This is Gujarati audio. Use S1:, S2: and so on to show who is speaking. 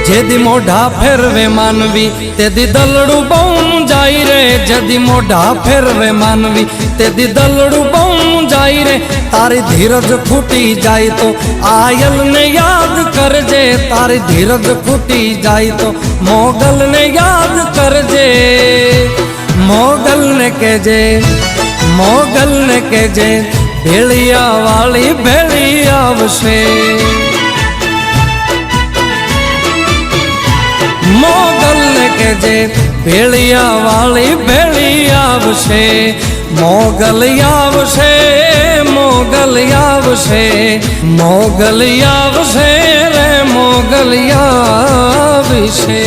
S1: જેદી મોઢા ફેરવે માનવી તેદી દલડું બહુ જાય રે, જેદી મોઢા ફેરવે માનવી તેદી દલડું બહુ જાય રે। તારી ધીરજ ખૂટી જાય તો આયલને યાદ કરજે, તારી ધીરજ ખૂટી જાય તો મોગલને યાદ કરજે। મોગલને કહેજે, મોગલને કહેજે ભેળિયા વાળી ભેળી આવશે। મોગલને કહેજે ભેળિયા વાળી ભેળી આવશે। મોગલ આવશે, મોગલ આવશે, મોગલ આવશે રે મોગલ આવશે।